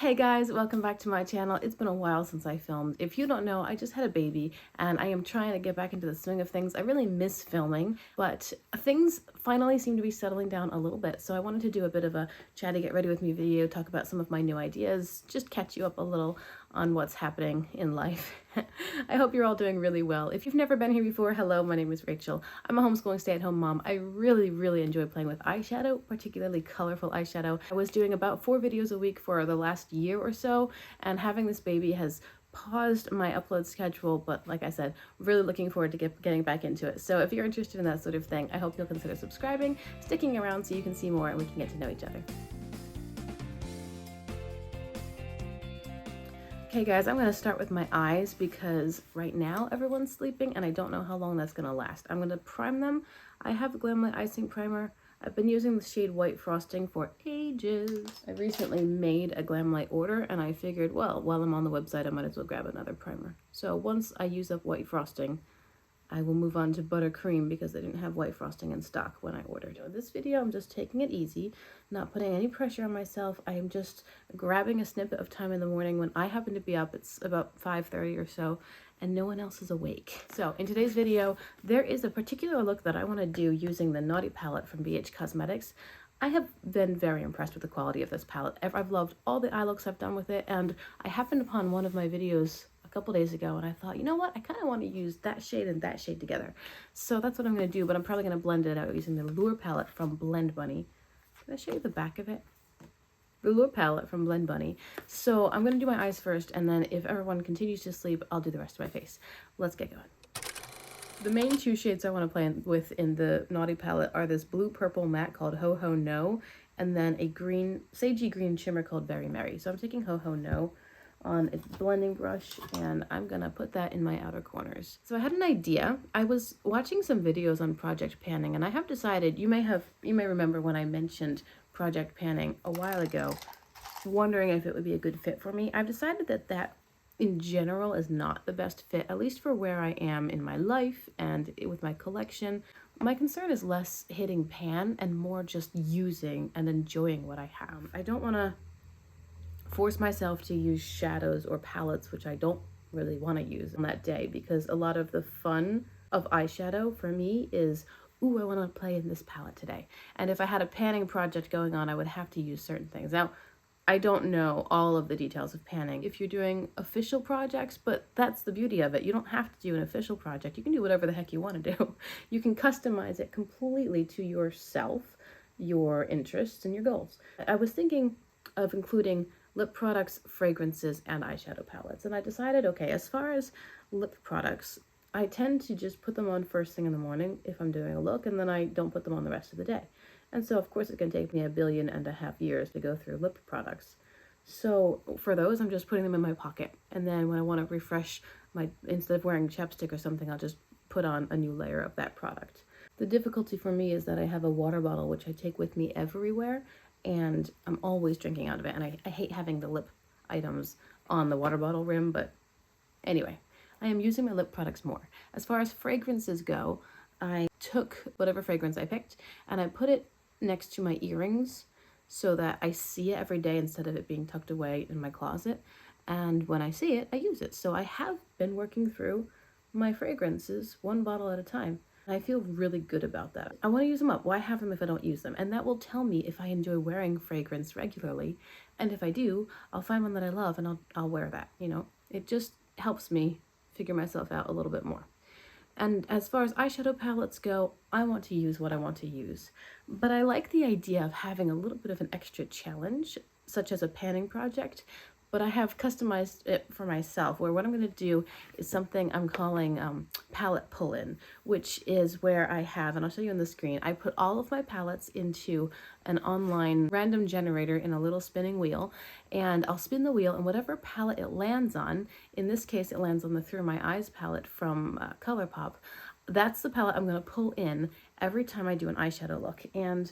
Hey guys, welcome back to my channel. It's been a while since I filmed. If you don't know, I just had a baby and I am trying to get back into the swing of things. I really miss filming, but things finally seem to be settling down a little bit. So I wanted to do a bit of a chatty get ready with me video, talk about some of my new ideas, just catch you up a little on what's happening in life. I hope you're all doing really well. If you've never been here before, hello, my name is Rachel. I'm a homeschooling stay-at-home mom. I really enjoy playing with eyeshadow, particularly colorful eyeshadow. I was doing about 4 videos a week for the last year or so, and having this baby has paused my upload schedule, but like I said, really looking forward to getting back into it. So if you're interested in that sort of thing, I hope you'll consider subscribing, sticking around so you can see more and we can get to know each other. Okay guys, I'm going to start with my eyes because right now everyone's sleeping and I don't know how long that's going to last. I'm going to prime them. I have a Glamlight Icing Primer. I've been using the shade White Frosting for ages. I recently made a Glamlight order and I figured, well, while I'm on the website, I might as well grab another primer. So once I use up White Frosting, I will move on to buttercream because they didn't have white frosting in stock when I ordered. In this video, I'm just taking it easy, not putting any pressure on myself. I am just grabbing a snippet of time in the morning when I happen to be up. It's about 5:30 or so, and no one else is awake. So in today's video, there is a particular look that I want to do using the Naughty palette from BH Cosmetics. I have been very impressed with the quality of this palette. I've loved all the eye looks I've done with it, and I happened upon one of my videos a couple days ago and I thought, you know what, I kind of want to use that shade and that shade together. So that's what I'm going to do, but I'm probably going to blend it out using the Lure palette from Blend Bunny. Can I show you the back of it? The Lure palette from Blend Bunny. So I'm going to do my eyes first, and then if everyone continues to sleep, I'll do the rest of my face. Let's get going. The main 2 shades I want to play with in the Naughty palette are this blue purple matte called Ho Ho No, and then a green, sagey green shimmer called Very Merry. So I'm taking Ho Ho No on a blending brush and I'm gonna put that in my outer corners. So I had an idea. I was watching some videos on project panning and I have decided, you may remember when I mentioned project panning a while ago, wondering if it would be a good fit for me. I've decided that in general is not the best fit, at least for where I am in my life and with my collection. My concern is less hitting pan and more just using and enjoying what I have. I don't want to force myself to use shadows or palettes, which I don't really want to use on that day, because a lot of the fun of eyeshadow for me is, ooh, I want to play in this palette today. And if I had a panning project going on, I would have to use certain things. Now, I don't know all of the details of panning if you're doing official projects, but that's the beauty of it. You don't have to do an official project. You can do whatever the heck you want to do. You can customize it completely to yourself, your interests, and your goals. I was thinking of including lip products, fragrances, and eyeshadow palettes. And I decided, okay, as far as lip products, I tend to just put them on first thing in the morning if I'm doing a look, and then I don't put them on the rest of the day. And so, of course, it's going to take me 1.5 billion years to go through lip products. So for those, I'm just putting them in my pocket. And then when I want to refresh instead of wearing chapstick or something, I'll just put on a new layer of that product. The difficulty for me is that I have a water bottle, which I take with me everywhere, and I'm always drinking out of it, and I hate having the lip items on the water bottle rim, but anyway, I am using my lip products more. As far as fragrances go, I took whatever fragrance I picked, and I put it next to my earrings so that I see it every day instead of it being tucked away in my closet, and when I see it, I use it. So I have been working through my fragrances 1 bottle at a time. I feel really good about that. I want to use them up. Why have them if I don't use them? And that will tell me if I enjoy wearing fragrance regularly. And if I do, I'll find one that I love and I'll wear that, you know? It just helps me figure myself out a little bit more. And as far as eyeshadow palettes go, I want to use what I want to use. But I like the idea of having a little bit of an extra challenge, such as a panning project. But I have customized it for myself, where what I'm going to do is something I'm calling palette pull-in, which is where I have, and I'll show you on the screen, I put all of my palettes into an online random generator in a little spinning wheel, and I'll spin the wheel, and whatever palette it lands on, in this case it lands on the Through My Eyes palette from ColourPop, that's the palette I'm going to pull in every time I do an eyeshadow look. And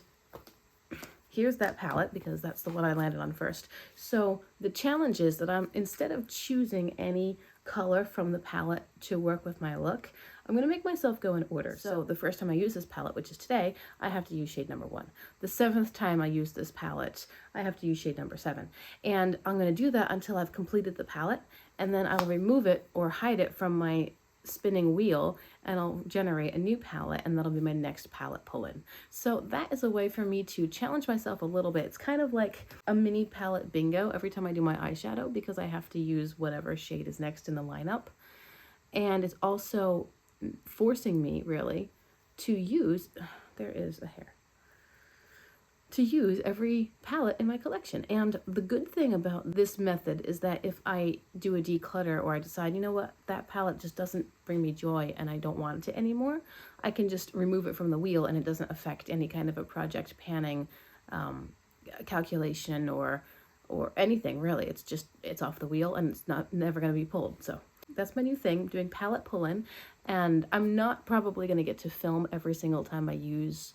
here's that palette because that's the one I landed on first. So the challenge is that instead of choosing any color from the palette to work with my look, I'm going to make myself go in order. So the first time I use this palette, which is today, I have to use shade number 1. The 7th time I use this palette, I have to use shade number 7. And I'm going to do that until I've completed the palette, and then I'll remove it or hide it from my spinning wheel, and I'll generate a new palette, and that'll be my next palette pull-in. So that is a way for me to challenge myself a little bit. It's kind of like a mini palette bingo every time I do my eyeshadow, because I have to use whatever shade is next in the lineup. And it's also forcing me really to use, there is a hair, to use every palette in my collection. And the good thing about this method is that if I do a declutter, or I decide, you know what, that palette just doesn't bring me joy and I don't want it anymore, I can just remove it from the wheel, and it doesn't affect any kind of a project panning calculation or anything really. It's off the wheel, and it's never going to be pulled. So that's my new thing, doing palette pull-in. And I'm not probably going to get to film every single time I use,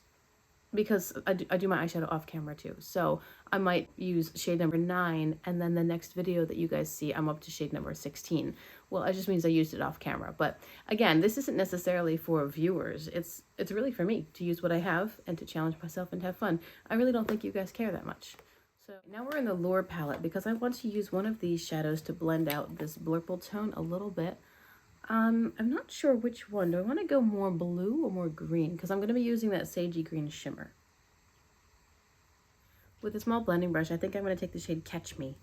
because I do my eyeshadow off camera too. So I might use shade number 9, and then the next video that you guys see, I'm up to shade number 16. Well, it just means I used it off camera. But again, this isn't necessarily for viewers. It's really for me to use what I have and to challenge myself and have fun. I really don't think you guys care that much. So now we're in the Lure palette, because I want to use one of these shadows to blend out this blurple tone a little bit. I'm not sure which one. Do I want to go more blue or more green? Because I'm going to be using that sagey green shimmer. With a small blending brush, I think I'm going to take the shade Catch Me.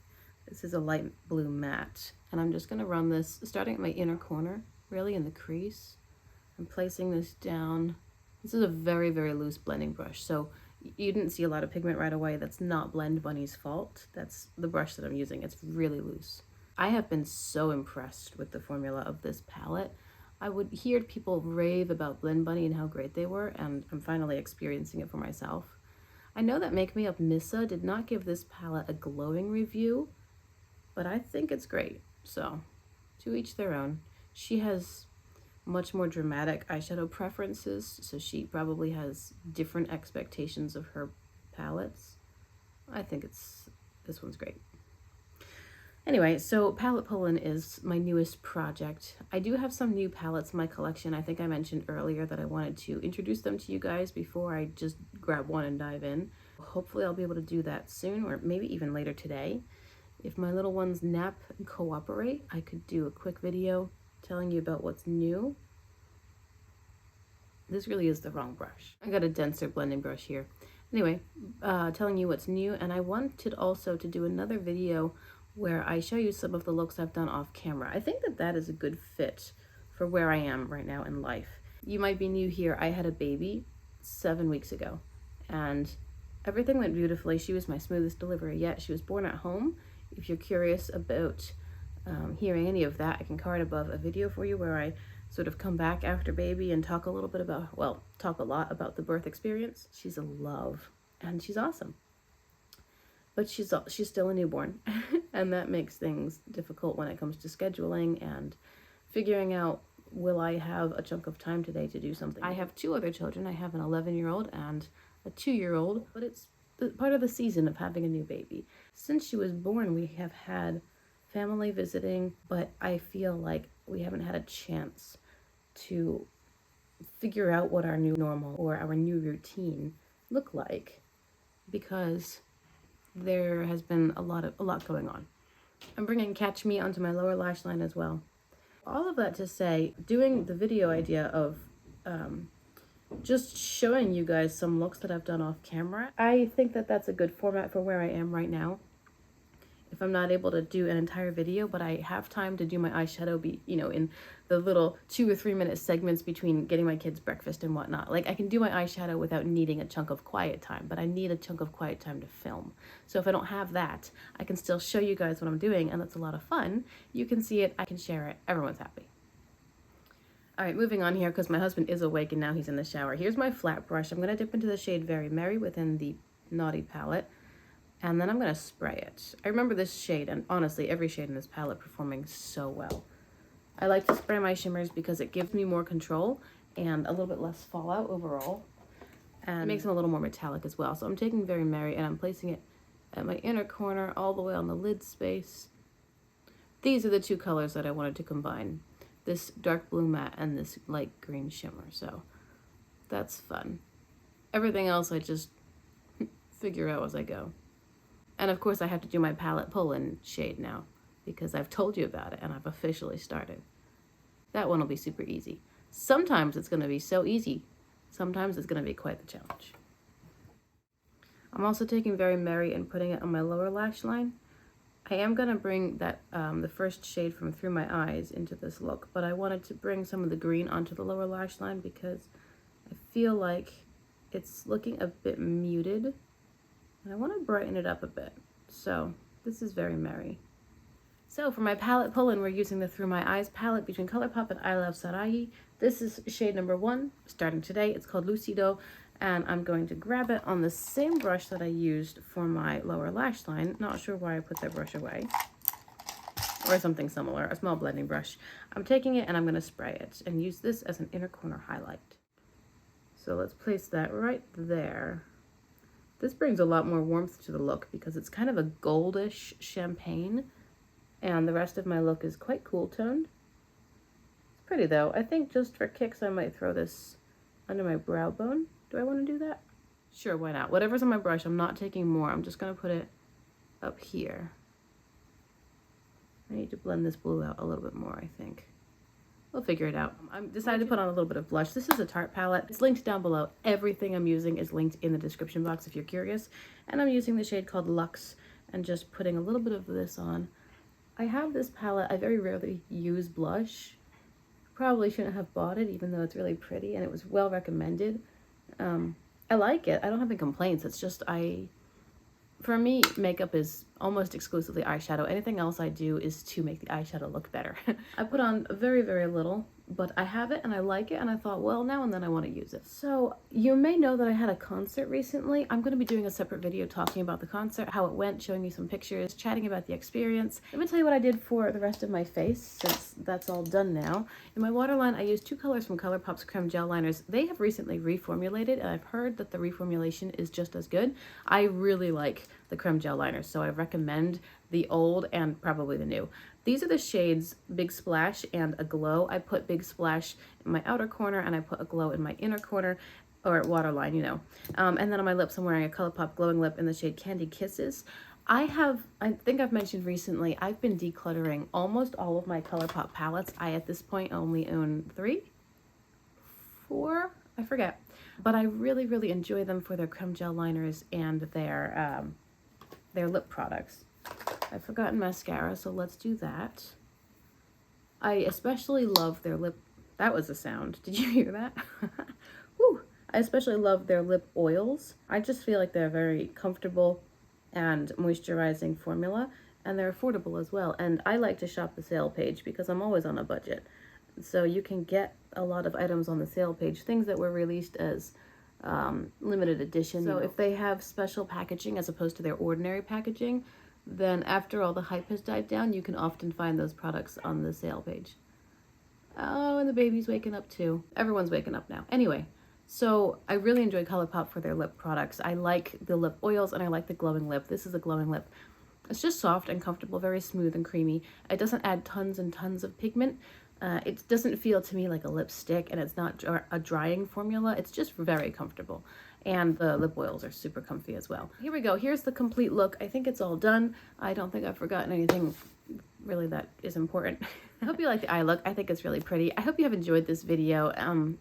This is a light blue matte. And I'm just going to run this, starting at my inner corner, really in the crease. I'm placing this down. This is a very, very loose blending brush. So you didn't see a lot of pigment right away. That's not Blend Bunny's fault. That's the brush that I'm using. It's really loose. I have been so impressed with the formula of this palette. I would hear people rave about Blend Bunny and how great they were, and I'm finally experiencing it for myself. I know that Make Me Up Nissa did not give this palette a glowing review, but I think it's great. So, to each their own. She has much more dramatic eyeshadow preferences, so she probably has different expectations of her palettes. I think this one's great. Anyway, so palette pull-in is my newest project. I do have some new palettes in my collection. I think I mentioned earlier that I wanted to introduce them to you guys before I just grab one and dive in. Hopefully I'll be able to do that soon, or maybe even later today. If my little ones nap and cooperate, I could do a quick video telling you about what's new. This really is the wrong brush. I got a denser blending brush here. Anyway, telling you what's new, and I wanted also to do another video where I show you some of the looks I've done off camera. I think that is a good fit for where I am right now in life. You might be new here. I had a baby 7 weeks ago, and everything went beautifully. She was my smoothest delivery yet. She was born at home. If you're curious about hearing any of that, I can card above a video for you where I sort of come back after baby and talk a little bit about, well, talk a lot about the birth experience. She's a love, and she's awesome. But she's still a newborn, and that makes things difficult when it comes to scheduling and figuring out, will I have a chunk of time today to do something? I have 2 other children. I have an 11-year-old and a 2-year-old, but it's part of the season of having a new baby. Since she was born, we have had family visiting, but I feel like we haven't had a chance to figure out what our new normal or our new routine look like, because there has been a lot going on. I'm bringing Catch Me onto my lower lash line as well. All of that to say, doing the video idea of just showing you guys some looks that I've done off camera, I think that that's a good format for where I am right now. If I'm not able to do an entire video, but I have time to do my eyeshadow, in the little 2 or 3 minute segments between getting my kids breakfast and whatnot. Like, I can do my eyeshadow without needing a chunk of quiet time, but I need a chunk of quiet time to film. So if I don't have that, I can still show you guys what I'm doing, and that's a lot of fun. You can see it, I can share it, everyone's happy. All right, moving on here, because my husband is awake and now he's in the shower. Here's my flat brush. I'm going to dip into the shade Very Merry within the Naughty palette. And then I'm going to spray it. I remember this shade, and honestly, every shade in this palette performing so well. I like to spray my shimmers because it gives me more control and a little bit less fallout overall. And it makes them a little more metallic as well. So I'm taking Very Merry and I'm placing it at my inner corner all the way on the lid space. These are the 2 colors that I wanted to combine. this dark blue matte and this light green shimmer, so that's fun. Everything else I just figure out as I go. And of course I have to do my palette pull-in shade now because I've told you about it and I've officially started. That one will be super easy. Sometimes it's going to be so easy. Sometimes it's going to be quite the challenge. I'm also taking Very Merry and putting it on my lower lash line. I am going to bring that the first shade from Through My Eyes into this look, but I wanted to bring some of the green onto the lower lash line because I feel like it's looking a bit muted and I want to brighten it up a bit. So this is Very Merry. So for my palette pull-in, we're using the Through My Eyes palette between ColourPop and I Love Sarai. This is shade number 1, starting today. It's called Lucido, and I'm going to grab it on the same brush that I used for my lower lash line. Not sure why I put that brush away. Or something similar, a small blending brush. I'm taking it and I'm going to spray it and use this as an inner corner highlight. So let's place that right there. This brings a lot more warmth to the look because it's kind of a goldish champagne. And the rest of my look is quite cool toned. It's pretty though. I think just for kicks I might throw this under my brow bone. Do I want to do that? Sure, why not? Whatever's on my brush, I'm not taking more. I'm just going to put it up here. I need to blend this blue out a little bit more, I think. We'll figure it out. I decided to put on a little bit of blush. This is a Tarte palette. It's linked down below. Everything I'm using is linked in the description box if you're curious. And I'm using the shade called Luxe and just putting a little bit of this on. I have this palette. I very rarely use blush. Probably shouldn't have bought it even though it's really pretty and it was well recommended. I like it. I don't have any complaints. It's just for me, makeup is almost exclusively eyeshadow. Anything else I do is to make the eyeshadow look better. I put on very, very little, but I have it and I like it and I thought, well, now and then I want to use it. So you may know that I had a concert recently. I'm going to be doing a separate video talking about the concert, how it went, showing you some pictures, chatting about the experience. Let me tell you what I did for the rest of my face since that's all done now. In my waterline, I used 2 colors from ColourPop's Creme Gel Liners. They have recently reformulated and I've heard that the reformulation is just as good. I really like the Creme Gel Liners, so I recommend the old and probably the new. These are the shades Big Splash and Aglow. I put Big Splash in my outer corner and I put Aglow in my inner corner, or waterline, you know. And then on my lips, I'm wearing a ColourPop Glowing Lip in the shade Candy Kisses. I think I've mentioned recently, I've been decluttering almost all of my ColourPop palettes. I, at this point, only own 3? 4? I forget. But I really, really enjoy them for their creme gel liners and their lip products. I've forgotten mascara, so let's do that. I especially love their lip... That was a sound. Did you hear that? Woo! I especially love their lip oils. I just feel like they're very comfortable and moisturizing formula, and they're affordable as well. And I like to shop the sale page because I'm always on a budget. So you can get a lot of items on the sale page, things that were released as limited edition. So if they have special packaging as opposed to their ordinary packaging, then after all the hype has died down, you can often find those products on the sale page. Oh, and the baby's waking up too. Everyone's waking up now. Anyway, so I really enjoy ColourPop for their lip products. I like the lip oils and I like the glowing lip. This is a glowing lip. It's just soft and comfortable, very smooth and creamy. It doesn't add tons and tons of pigment. It doesn't feel to me like a lipstick, and it's not a drying formula. It's just very comfortable. And the lip oils are super comfy as well. Here we go. Here's the complete look. I think it's all done. I don't think I've forgotten anything really that is important. I hope you like the eye look. I think it's really pretty. I hope you have enjoyed this video.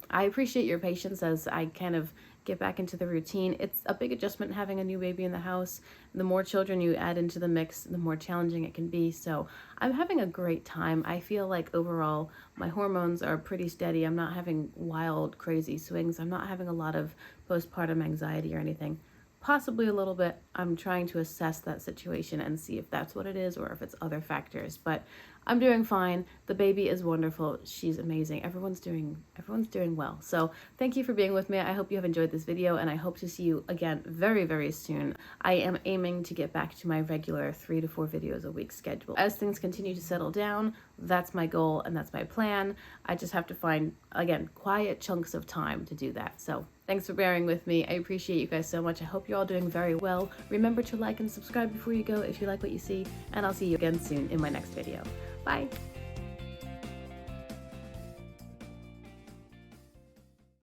I appreciate your patience as I kind of get back into the routine. It's a big adjustment having a new baby in the house. The more children you add into the mix, the more challenging it can be. So I'm having a great time. I feel like overall my hormones are pretty steady. I'm not having wild, crazy swings. I'm not having a lot of postpartum anxiety or anything. Possibly a little bit. I'm trying to assess that situation and see if that's what it is or if it's other factors, but I'm doing fine. The baby is wonderful. She's amazing. Everyone's doing well. So thank you for being with me. I hope you have enjoyed this video and I hope to see you again very, very soon. I am aiming to get back to my regular 3 to 4 videos a week schedule. As things continue to settle down, that's my goal and that's my plan. I just have to find, again, quiet chunks of time to do that. So thanks for bearing with me. I appreciate you guys so much. I hope you're all doing very well. Remember to like and subscribe before you go if you like what you see, and I'll see you again soon in my next video. Bye.